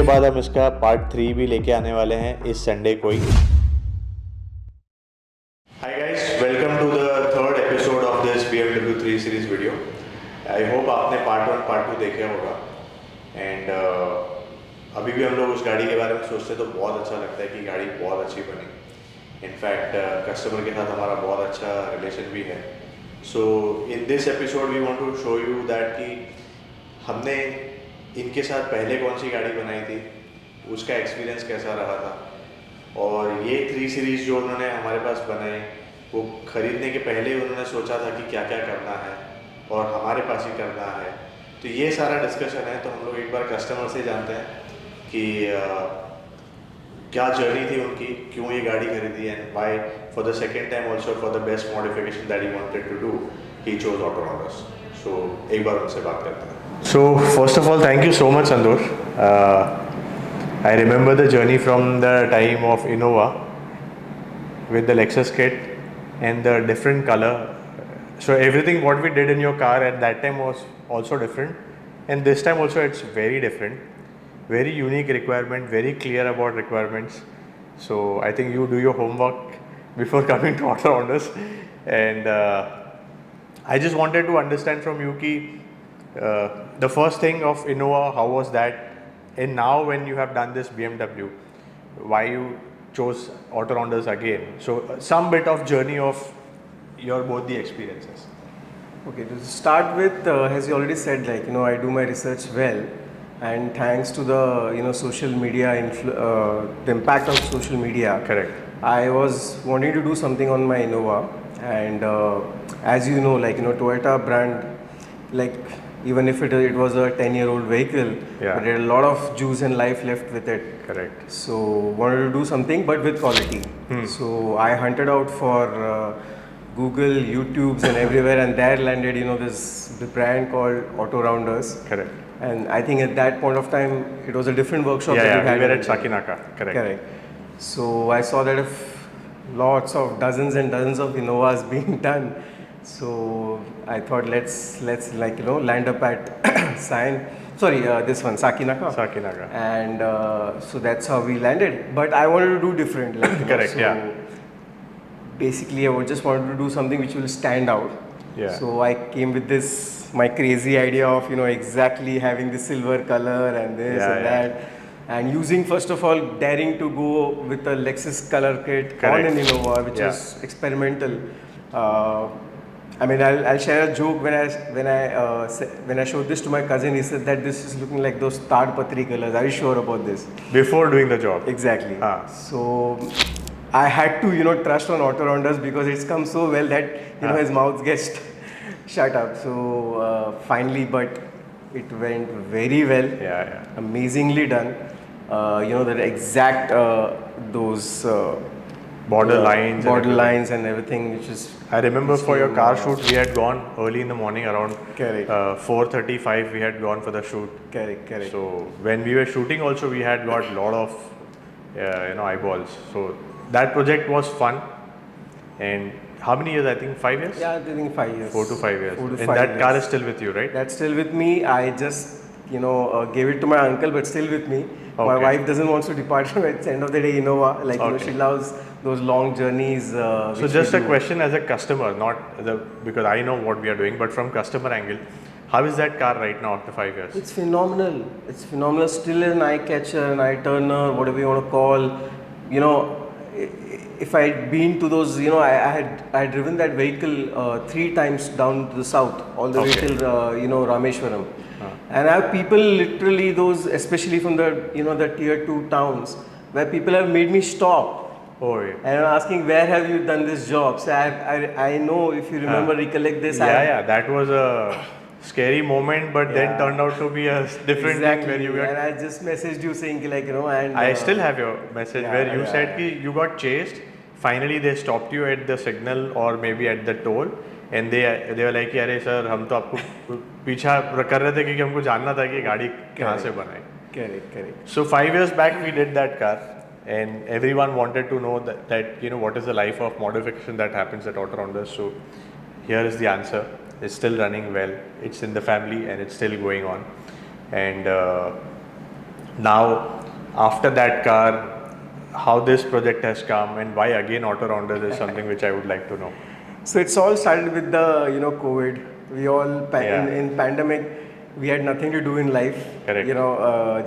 बाद हम इसका पार्ट 3 भी लेके आने वाले हैं इस संडे को ही। Hi guys, welcome to the third episode of this BMW 3 series video. I hope आपने पार्ट 1 पार्ट 2 देखे होगा एंड अभी भी हम लोग उस गाड़ी के बारे में सोचते तो बहुत अच्छा लगता है कि गाड़ी बहुत अच्छी बनी। इनफैक्ट कस्टमर के साथ हमारा बहुत अच्छा रिलेशन भी है। So in this episode we want to show you that कि हमने इनके साथ पहले कौन सी गाड़ी बनाई थी, उसका एक्सपीरियंस कैसा रहा था, और ये 3 सीरीज़ जो उन्होंने हमारे पास बनाए वो ख़रीदने के पहले उन्होंने सोचा था कि क्या क्या करना है और हमारे पास ही करना है। तो ये सारा डिस्कशन है। तो हम लोग एक बार कस्टमर से जानते हैं कि क्या जर्नी थी उनकी, क्यों ये गाड़ी खरीदी, and why for the second time also for the best modification that he wanted to do he chose autorounders. So एक बार उनसे बात करते हैं। So first of all, thank you so much, Santosh. I remember the journey from the time of Innova with the Lexus kit and the different color. So everything what we did in your car at that time was also different, and this time also it's very different. Very unique requirement, very clear about requirements. So I think you do your homework before coming to Autorounders, and I just wanted to understand from you ki the first thing of Innova, how was that, and now when you have done this BMW, why you chose Autorounders again? So some bit of journey of your both the experiences. Okay, to start with, as you already said, I do my research well, and thanks to the social media, the impact of social media. Correct. I was wanting to do something on my Innova, and as you know, Toyota brand, even if it was a 10-year-old vehicle, but there are a lot of juice and life left with it. Correct. So wanted to do something, but with quality. So I hunted out for Google, YouTubes, and everywhere, and there landed the brand called Autorounders. Correct. And I think at that point of time, it was a different workshop. We were at Sakinaka. Correct. So I saw that lots of dozens and dozens of Innovas being done. So I thought let's land up at this one Sakinaka. And so that's how we landed. But I wanted to do different. Correct. So basically, I just wanted to do something which will stand out. Yeah. So I came with my crazy idea of exactly having the silver color and this and that. And using, first of all, daring to go with a Lexus color kit on an Innova, which is experimental. I'll share a joke when I showed this to my cousin. He said that this is looking like those Tadpatri colors. Are you sure about this? Before doing the job. Exactly. So I had to trust on Autorounders because it's come so well that his mouth gets shut up. So finally, but it went very well. Amazingly done. The exact those border lines and everything, which is. I remember for your car shoot, we had gone early in the morning around 4:35. We had gone for the shoot. Correct. So when we were shooting, also we had got lot of eyeballs. So that project was fun. And how many years? I think 5 years. Yeah, I think 5 years. 4 to 5 years. And that years. car is still with you, right? That's still with me. I just gave it to my uncle, but still with me. My wife doesn't want to depart from it. At the end of the day, Innova, she loves those long journeys. So just a question as a customer, because I know what we are doing, but from customer angle, how is that car right now after 5 years? It's phenomenal. Still an eye catcher, an eye turner, whatever you want to call. If I'd been to those, I had driven that vehicle 3 times down to the south, all the way till Rameshwaram. And I have people literally those, especially from the the tier 2 towns, where people have made me stop. And I'm asking, where have you done this job? So I know, if you remember, recollect this. That was a scary moment, but then turned out to be a different thing where you got. And I just messaged you saying and I still have your message where you said कि you got chased. Finally, they stopped you at the signal or maybe at the toll, and they were like, अरे sir हम तो आपको पीछा कर रहे थे क्योंकि हमको जानना था कि गाड़ी कहाँ से बनाए. Correct. So 5 years back we did that car, and everyone wanted to know that what is the life of modification that happens at Autorounders. So here is the answer. It's still running well. It's in the family and it's still going on. And now after that car, how this project has come and why again Autorounders is something which I would like to know. So it's all started with the COVID. We all in pandemic, we had nothing to do in life. Correct.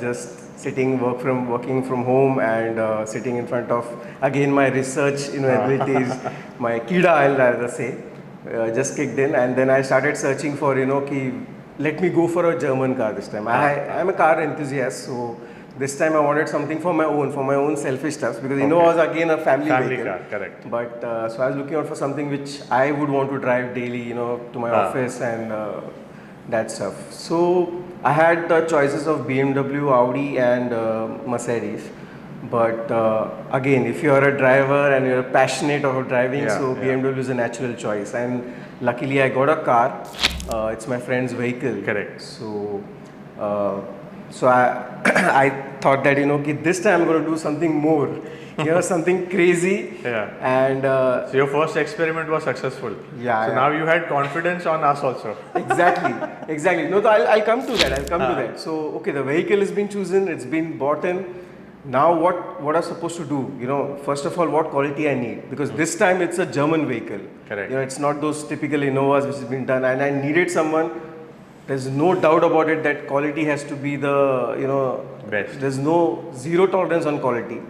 Just working from home and sitting in front of again my research abilities, my kida I'll rather say, just kicked in, and then I started searching for let me go for a German car this time. I'm a car enthusiast, so this time I wanted something for my own selfish stuff, because Innova was again a family vehicle. Car, correct. But so I was looking out for something which I would want to drive daily, to my office and that stuff. So I had the choices of BMW, Audi, and Mercedes. But again, if you are a driver and you're passionate about driving, BMW is a natural choice. And luckily, I got a car. It's my friend's vehicle. Correct. So. So I thought that this time I'm going to do something more, something crazy. Yeah. And so your first experiment was successful. Yeah. So now you had confidence on us also. Exactly. No, I'll come to that. So okay, the vehicle has been chosen, it's been bought in. Now what I'm supposed to do? First of all, what quality I need, because this time it's a German vehicle. Correct. It's not those typical Innovas which has been done, and I needed someone. There's no doubt about it that quality has to be the best. There's no zero tolerance on quality,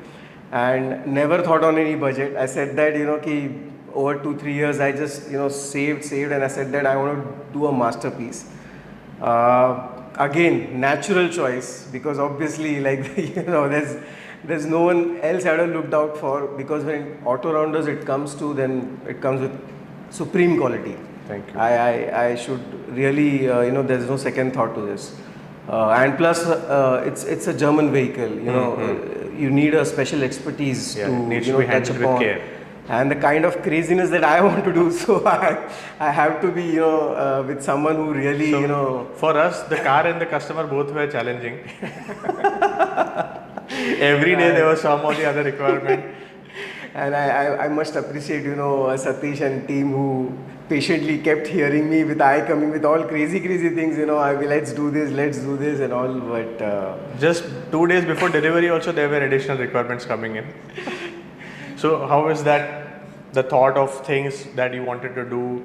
and never thought on any budget. I said that over 2-3 years I just saved, and I said that I want to do a masterpiece. Again, natural choice, because obviously there's no one else I would have looked out for, because when Autorounders it comes with supreme quality. Thank you. I should really, there's no second thought to this. And plus, it's a German vehicle, you need a special expertise to, needs to be touch handled upon. with care. And the kind of craziness that I want to do, so I have to be, with someone who really, For us, the car and the customer both were challenging. Every day there was some or the other requirement. And I must appreciate, Satish and team who patiently kept hearing me with coming with all crazy things, let's do this and all, but... Just 2 days before delivery also there were additional requirements coming in. So how is that, the thought of things that you wanted to do,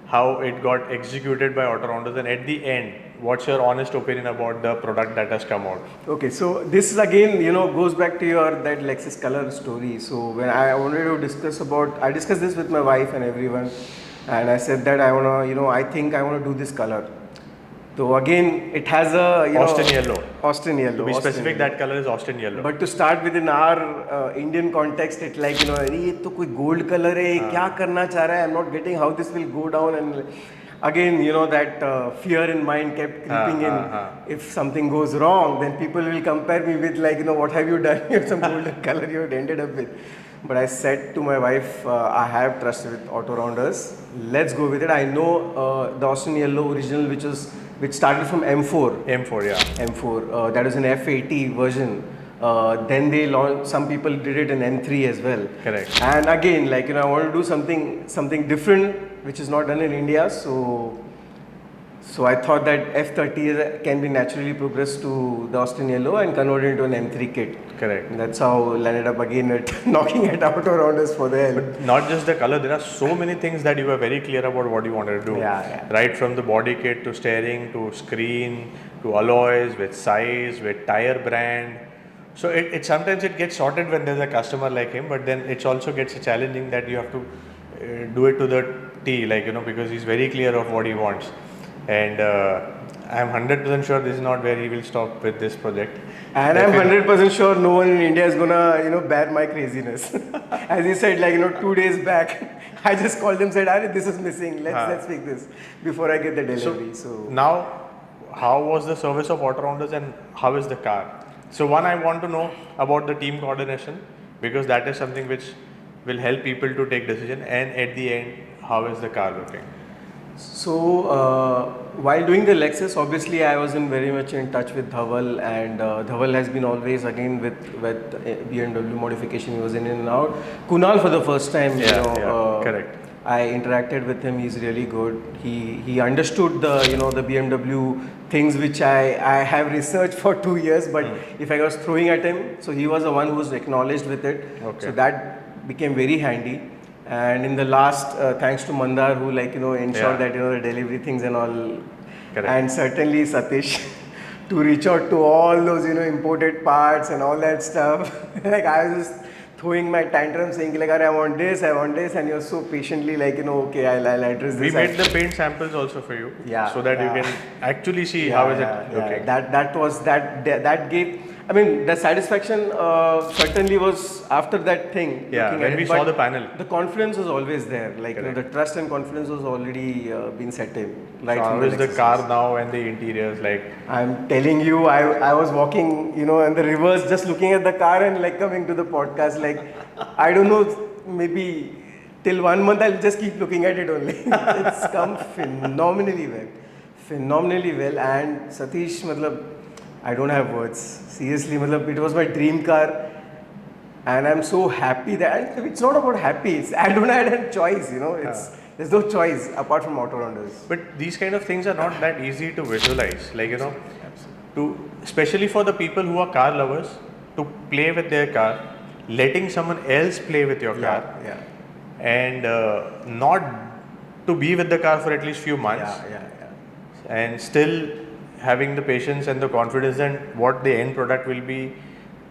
how it got executed by Autorounders, and at the end, what's your honest opinion about the product that has come out? Okay, so this is again, goes back to that Lexus color story. So when I wanted to I discussed this with my wife and everyone, and I said that I think I want to do this color. So again, it has a Austin yellow. Austin yellow. To be specific, that color is Austin yellow. But to start within our Indian context, it's like ये तो कोई gold color है, क्या करना चाह रहा है? I'm not getting how this will go down, and again, that fear in mind kept creeping in. If something goes wrong, then people will compare me with what have you done? You have some golden color you had ended up with. But I said to my wife, I have trust with Autorounders. Let's go with it. I know the Austin Yellow original, which started from M4. M4, yeah. M4. That was an F80 version. Then they launched. Some people did it in M3 as well. Correct. And again, I want to do something different, which is not done in India. So I thought that F30 can be naturally progressed to the Austin Yellow and converted into an M3 kit. Correct. And that's how I landed up again at knocking at Autorounders for the help. But not just the color, there are so many things that you were very clear about what you wanted to do. Yeah. Right from the body kit to steering to screen to alloys with size, with tire brand. So it sometimes it gets sorted when there's a customer like him, but then it also gets challenging that you have to do it to the T, because he's very clear of what he wants. And I'm 100% sure this is not where he will stop with this project. And I'm 100% sure no one in India is gonna, bear my craziness. As you said, 2 days back, I just called them, said, this is missing. Let's fix this before I get the delivery. So now, how was the service of Autorounders and how is the car? So one, I want to know about the team coordination, because that is something which will help people to take decision. And at the end, how is the car looking? So while doing the Lexus, obviously I wasn't very much in touch with Dhaval, and Dhaval has been always again with BMW Modification. He was in and out. Kunal for the first time, correct. I interacted with him. He's really good. He understood the the BMW things which I have researched for 2 years. But if I was throwing at him, so he was the one who was acknowledged with it. Okay. So that became very handy. And in the last, thanks to Mandar who ensured that the delivery things and all. Correct. And certainly Satish to reach out to all those imported parts and all that stuff. Like I was just throwing my tantrum saying like, I want this, and you're so patiently okay, I'll address this. We made the paint samples also for you, so that you can actually see how is it looking. That gave. I mean, the satisfaction certainly was after that thing. Yeah, when we saw the panel. The confidence was always there. Like the trust and confidence was already been set in. Right. So how is the car now and the interiors like? I'm telling you, I was walking, in the reverse, just looking at the car and coming to the podcast. Like, I don't know, maybe till 1 month I'll just keep looking at it only. It's come phenomenally well. And Satish, I don't have words. Seriously, it was my dream car. And I'm so happy that it's not about happy. I don't have a choice, There's no choice apart from Autorounders. But these kind of things are not that easy to visualize. Like, especially for the people who are car lovers, to play with their car, letting someone else play with your car, and not to be with the car for at least few months, and still having the patience and the confidence and what the end product will be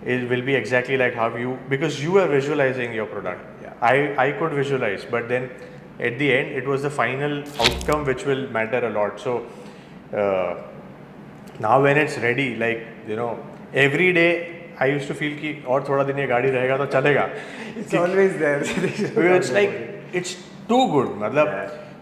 exactly like how because you are visualizing your product. I could visualize, but then at the end it was the final outcome which will matter a lot. So now when it's ready, every day I used to feel ki aur thoda din ye gaadi rahega to chalega. It's always there. It's like it's too good.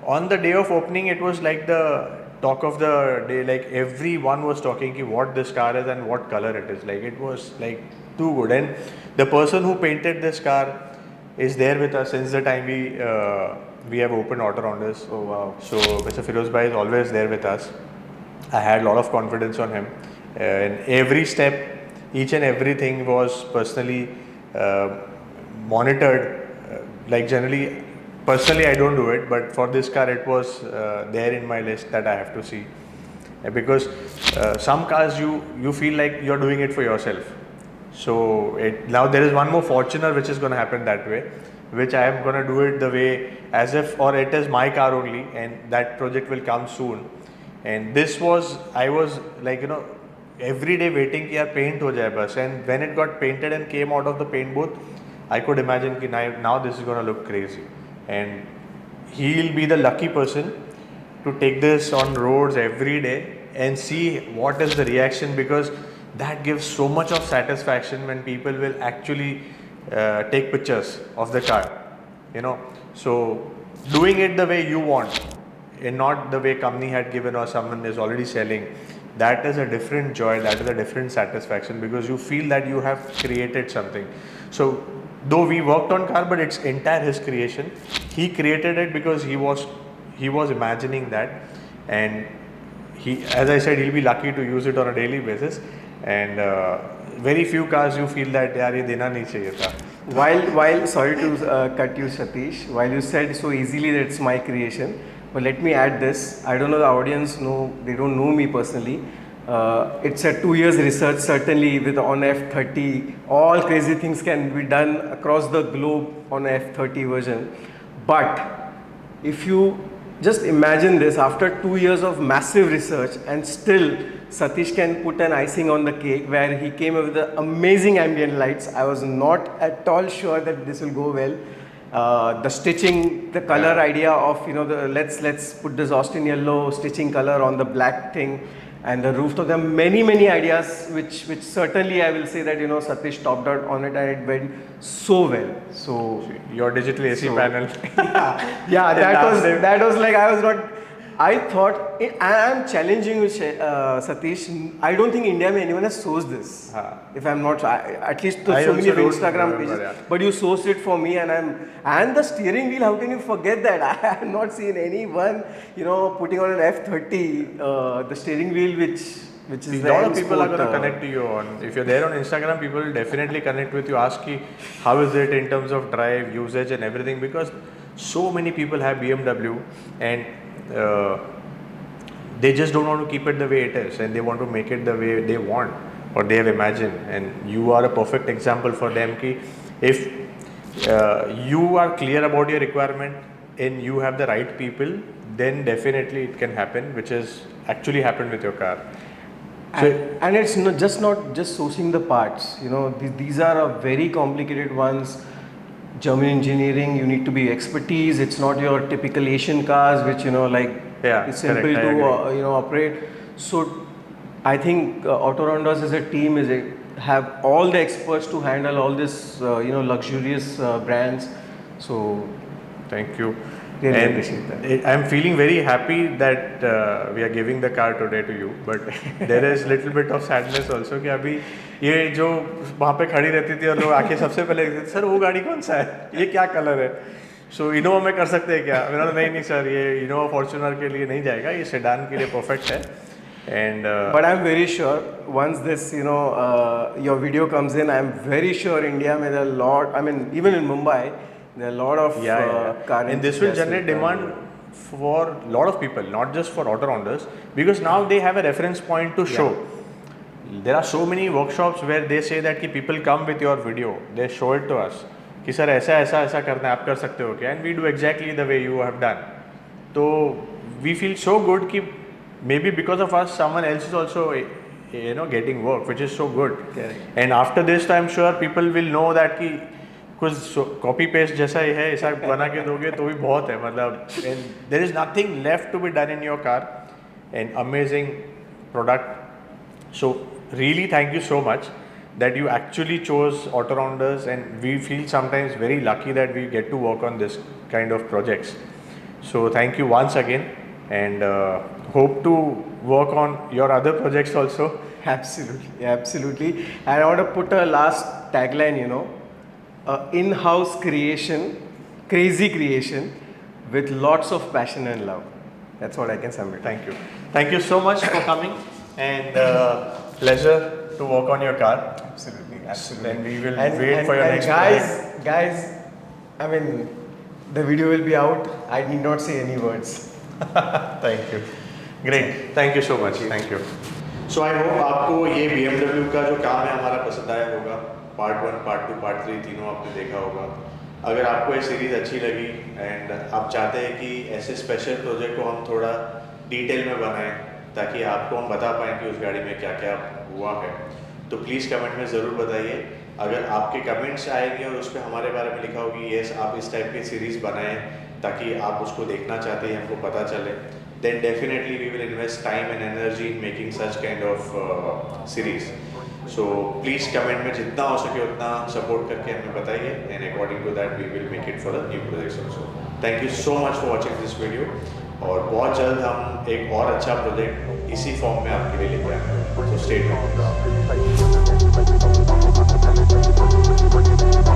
On the day of opening, it was like the talk of the day. Like everyone was talking ki what this car is and what color it is. Like it was like too good. And the person who painted this car is there with us since the time we have opened Autorounders. Oh wow! So Mr. Firoz Bhai is always there with us. I had a lot of confidence on him. In every step, each and everything was personally monitored. Generally, personally I don't do it, but for this car it was there in my list that I have to see. Because some cars you feel like you're doing it for yourself. So now there is one more Fortuner which is going to happen that way, which I am going to do it the way as if, or it is my car only, and that project will come soon. And I was every day waiting कि paint हो जाए बस. And when it got painted and came out of the paint booth, I could imagine कि now this is going to look crazy. And he'll be the lucky person to take this on roads every day and see what is the reaction, because that gives so much of satisfaction when people will actually take pictures of the car. So doing it the way you want and not the way company had given or someone is already selling, that is a different joy, that is a different satisfaction, because you feel that you have created something. So though we worked on car, but it's entire his creation. He created it because he was imagining that, and as I said, he'll be lucky to use it on a daily basis. And very few cars you feel that yaar ye dena nahi chahiye tha. While sorry to cut you, Satish, while you said so easily that it's my creation, but let me add this. I don't know the audience they don't know me personally. It's a 2 years research, certainly with on F30. All crazy things can be done across the globe on F30 version. But if you just imagine this, after 2 years of massive research, and still Satish can put an icing on the cake, where he came up with the amazing ambient lights. I was not at all sure that this will go well. The stitching, the color idea of let's put this Austin yellow stitching color on the black thing, and the rooftop. There are many ideas which certainly I will say that Satish topped out on it, and it went so well. So your digital AC panel. that was like I thought I am challenging you, Satish. I don't think India mein anyone has sourced this. If I'm not, at least so many Instagram pages. But you sourced it for me, and the steering wheel. How can you forget that? I have not seen anyone, putting on an F30 the steering wheel, which is a lot of people are going to connect to you on. If you're there on Instagram, people will definitely connect with you. Ask you how is it in terms of drive, usage, and everything, because So many people have BMW and they just don't want to keep it the way it is, and they want to make it the way they want or they have imagined. And you are a perfect example for them ki if you are clear about your requirement and you have the right people, then definitely it can happen, which is actually happened with your car. So And it's not just sourcing the parts. You know, these are a very complicated ones. German engineering, you need to be expertise. It's not your typical Asian cars, which it's simple correct, I to agree. operate. So I think Autorounders as a team have all the experts to handle all this luxurious brands. So thank you. really And appreciate that. I'm feeling very happy that we are giving the car today to you, but there is little bit of sadness also कि अभी ये जो वहाँ पे खड़ी रहती थी और लोग आके सबसे पहले कहते थे, सर वो गाड़ी कौन सा है, ये क्या कलर है, सो इनोवा में कर सकते हैं क्या, मैंने बोला नहीं सर ये इनोवा फॉर्च्यूनर के लिए नहीं जाएगा, ये सेडान के लिए परफेक्ट है. And But I'm very sure once this, your video comes in, I'm very sure India में there are a lot. I mean, even in Mumbai, there are a lot of car and this will enthusiasts generate will come. demand for a lot of people, not just for Autorounders, because now they have a reference point to show. There are so many workshops where they say that कि people come with your video, they show it to us कि sir ऐसा ऐसा ऐसा करना है, आप कर सकते हो क्या, and we do exactly the way you have done. So we feel so good कि maybe because of us someone else is also getting work, which is so good. Correct. And after this I'm sure people will know that कि कुछ copy paste जैसा ही है, ऐसा बना के दोगे तो भी बहुत है, मतलब and there is nothing left to be done in your car. An amazing product. So really thank you so much that you actually chose Autorounders, and we feel sometimes very lucky that we get to work on this kind of projects. So thank you once again, and hope to work on your other projects also. Absolutely, absolutely. And I want to put a last tagline, in-house creation, crazy creation with lots of passion and love. That's what I can submit. Thank you. Thank you so much for coming, and pleasure to work on your car. Absolutely, absolutely. And we will wait for your next guys, I mean, the video will be out. I need not say any words. Thank you. Great. Thank you so much. Thank you. So I hope आपको ये BMW का जो काम है हमारा पसंद आया होगा. पार्ट 1, पार्ट 2, पार्ट 3 तीनों आपने देखा होगा. अगर आपको ये सीरीज़ अच्छी लगी एंड आप चाहते हैं कि ऐसे स्पेशल प्रोजेक्ट को हम थोड़ा डिटेल में बनाएं ताकि आपको हम बता पाएँ कि उस गाड़ी में क्या क्या हुआ है, तो प्लीज़ कमेंट में ज़रूर बताइए. अगर आपके कमेंट्स आएंगे और उस पर हमारे बारे में लिखा होगी येस आप इस टाइप की सीरीज़ बनाएं ताकि आप उसको देखना चाहते हैं, हमको पता चले, then definitely we will invest time and energy in making such kind of series. So please comment में जितना हो सके उतना support करके हमें बताइए, and according to that we will make it for the new projects also. Thank you so much for watching this video, और बहुत जल्द हम एक और अच्छा प्रोजेक्ट इसी फॉर्म में आपके लिए लेके आएंगे. So stay tuned.